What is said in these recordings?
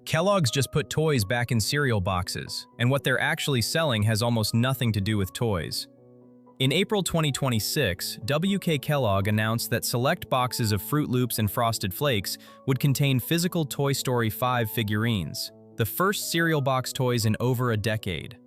Kellogg's just put toys back in cereal boxes, and what they're actually selling has almost nothing to do with toys. In April 2026, WK Kellogg announced that select boxes of Froot Loops and Frosted Flakes would contain physical Toy Story 5 figurines, the first cereal box toys in over a decade.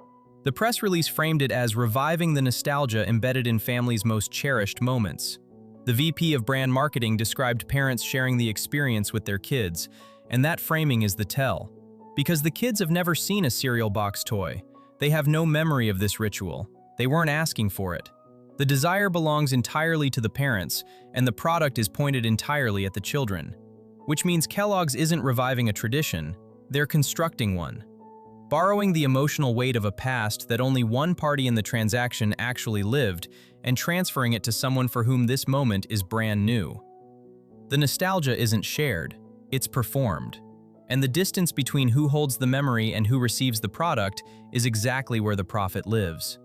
The press release framed it as reviving the nostalgia embedded in families' most cherished moments. The VP of brand marketing described parents sharing the experience with their kids, and that framing is the tell. Because the kids have never seen a cereal box toy, they have no memory of this ritual. They weren't asking for it. The desire belongs entirely to the parents, and the product is pointed entirely at the children. Which means Kellogg's isn't reviving a tradition, they're constructing one. Borrowing the emotional weight of a past that only one party in the transaction actually lived, and transferring it to someone for whom this moment is brand new. The nostalgia isn't shared, it's performed. And the distance between who holds the memory and who receives the product is exactly where the profit lives.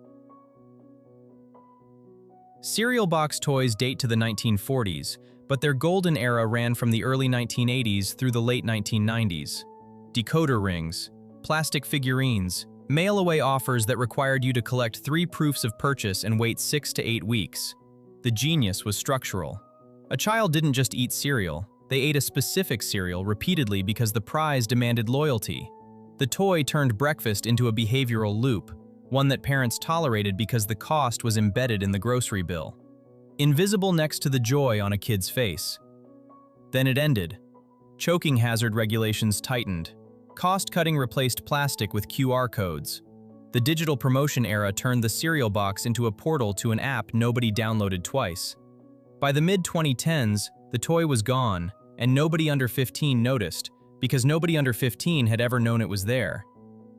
Cereal box toys date to the 1940s, but their golden era ran from the early 1980s through the late 1990s. Decoder rings, plastic figurines, mail-away offers that required you to collect 3 proofs of purchase and wait 6 to 8 weeks. The genius was structural. A child didn't just eat cereal, they ate a specific cereal repeatedly because the prize demanded loyalty. The toy turned breakfast into a behavioral loop, one that parents tolerated because the cost was embedded in the grocery bill. Invisible next to the joy on a kid's face. Then it ended. Choking hazard regulations tightened. Cost-cutting replaced plastic with QR codes. The digital promotion era turned the cereal box into a portal to an app nobody downloaded twice. By the mid-2010s, the toy was gone, and nobody under 15 noticed, because nobody under 15 had ever known it was there.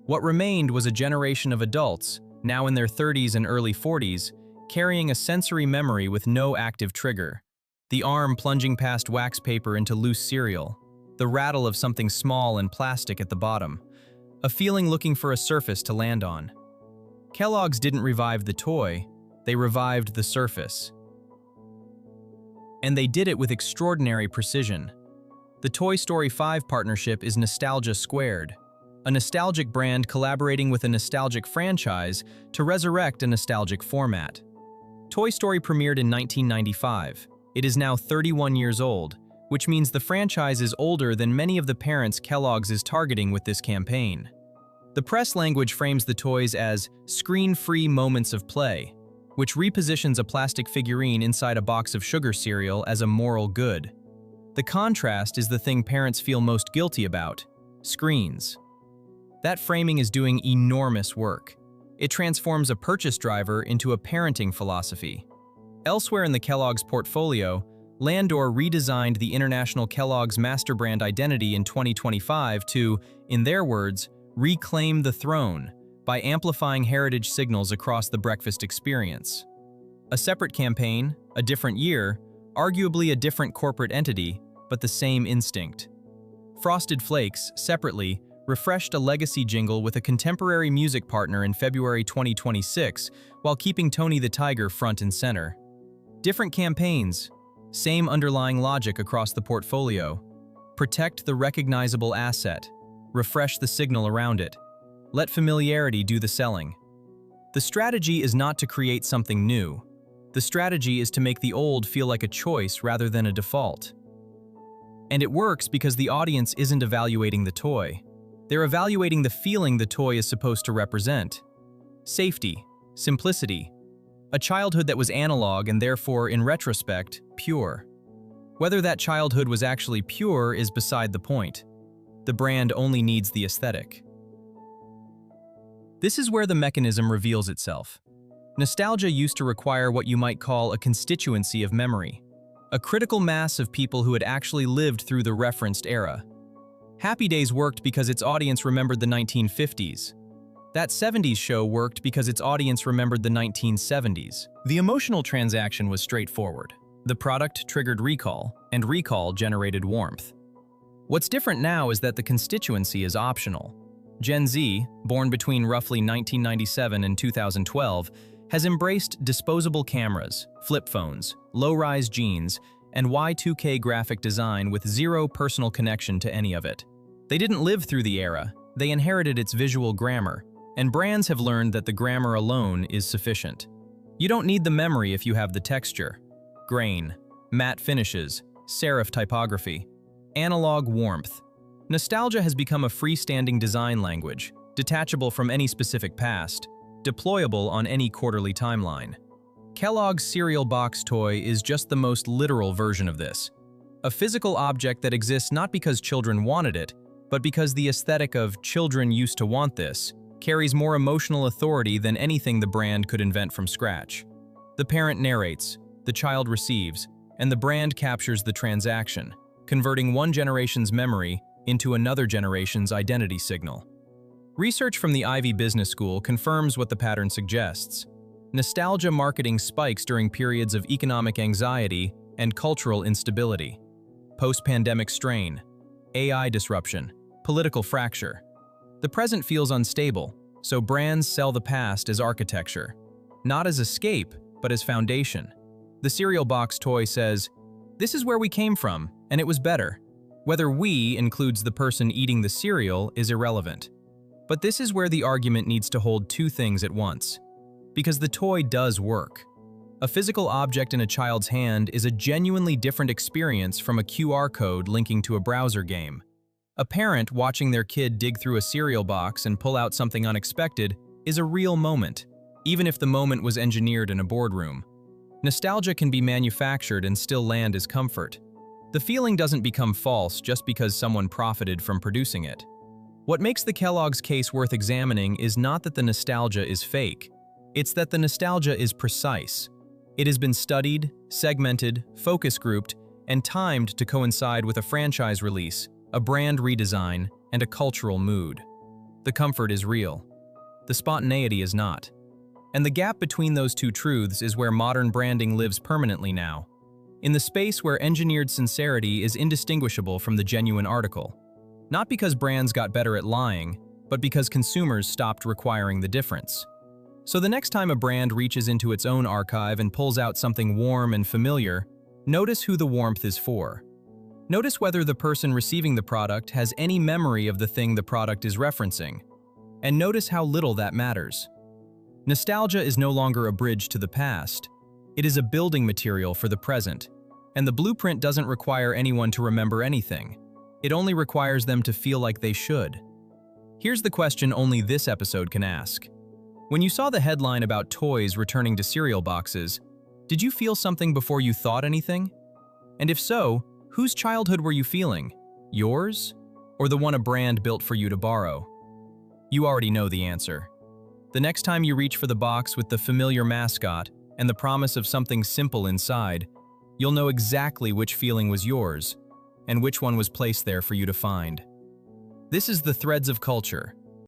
What remained was a generation of adults, now in their 30s and early 40s, carrying a sensory memory with no active trigger. The arm plunging past wax paper into loose cereal. The rattle of something small and plastic at the bottom. A feeling looking for a surface to land on. Kellogg's didn't revive the toy, they revived the surface. And they did it with extraordinary precision. The Toy Story 5 partnership is nostalgia squared. A nostalgic brand collaborating with a nostalgic franchise to resurrect a nostalgic format. Toy Story premiered in 1995. It is now 31 years old, which means the franchise is older than many of the parents Kellogg's is targeting with this campaign. The press language frames the toys as screen-free moments of play, which repositions a plastic figurine inside a box of sugar cereal as a moral good. The contrast is the thing parents feel most guilty about: screens. That framing is doing enormous work. It transforms a purchase driver into a parenting philosophy. Elsewhere in the Kellogg's portfolio, Landor redesigned the international Kellogg's master brand identity in 2025 to, in their words, reclaim the throne by amplifying heritage signals across the breakfast experience. A separate campaign, a different year, arguably a different corporate entity, but the same instinct. Frosted Flakes, separately, refreshed a legacy jingle with a contemporary music partner in February 2026 while keeping Tony the Tiger front and center. Different campaigns, same underlying logic across the portfolio. Protect the recognizable asset. Refresh the signal around it. Let familiarity do the selling. The strategy is not to create something new. The strategy is to make the old feel like a choice rather than a default. And it works because the audience isn't evaluating the toy. They're evaluating the feeling the toy is supposed to represent. Safety, simplicity, a childhood that was analog and therefore, in retrospect, pure. Whether that childhood was actually pure is beside the point. The brand only needs the aesthetic. This is where the mechanism reveals itself. Nostalgia used to require what you might call a constituency of memory, a critical mass of people who had actually lived through the referenced era. Happy Days worked because its audience remembered the 1950s. That 70s show worked because its audience remembered the 1970s. The emotional transaction was straightforward. The product triggered recall, and recall generated warmth. What's different now is that the constituency is optional. Gen Z, born between roughly 1997 and 2012, has embraced disposable cameras, flip phones, low-rise jeans, and Y2K graphic design with zero personal connection to any of it. They didn't live through the era, they inherited its visual grammar, and brands have learned that the grammar alone is sufficient. You don't need the memory if you have the texture. Grain, matte finishes, serif typography, analog warmth. Nostalgia has become a freestanding design language, detachable from any specific past, deployable on any quarterly timeline. Kellogg's cereal box toy is just the most literal version of this. A physical object that exists not because children wanted it, but because the aesthetic of "children used to want this" carries more emotional authority than anything the brand could invent from scratch. The parent narrates, the child receives, and the brand captures the transaction, converting one generation's memory into another generation's identity signal. Research from the Ivy Business School confirms what the pattern suggests. Nostalgia marketing spikes during periods of economic anxiety and cultural instability. Post-pandemic strain, AI disruption, political fracture. The present feels unstable, so brands sell the past as architecture. Not as escape, but as foundation. The cereal box toy says, "This is where we came from, and it was better." Whether "we" includes the person eating the cereal is irrelevant. But this is where the argument needs to hold two things at once. Because the toy does work. A physical object in a child's hand is a genuinely different experience from a QR code linking to a browser game. A parent watching their kid dig through a cereal box and pull out something unexpected is a real moment, even if the moment was engineered in a boardroom. Nostalgia can be manufactured and still land as comfort. The feeling doesn't become false just because someone profited from producing it. What makes the Kellogg's case worth examining is not that the nostalgia is fake, it's that the nostalgia is precise. It has been studied, segmented, focus grouped, and timed to coincide with a franchise release, a brand redesign, and a cultural mood. The comfort is real. The spontaneity is not. And the gap between those two truths is where modern branding lives permanently now, in the space where engineered sincerity is indistinguishable from the genuine article. Not because brands got better at lying, but because consumers stopped requiring the difference. So the next time a brand reaches into its own archive and pulls out something warm and familiar, notice who the warmth is for. Notice whether the person receiving the product has any memory of the thing the product is referencing. And notice how little that matters. Nostalgia is no longer a bridge to the past. It is a building material for the present. And the blueprint doesn't require anyone to remember anything. It only requires them to feel like they should. Here's the question only this episode can ask. When you saw the headline about toys returning to cereal boxes, did you feel something before you thought anything? And if so, whose childhood were you feeling? Yours? Or the one a brand built for you to borrow? You already know the answer. The next time you reach for the box with the familiar mascot and the promise of something simple inside, you'll know exactly which feeling was yours and which one was placed there for you to find. This is the Threads of Culture,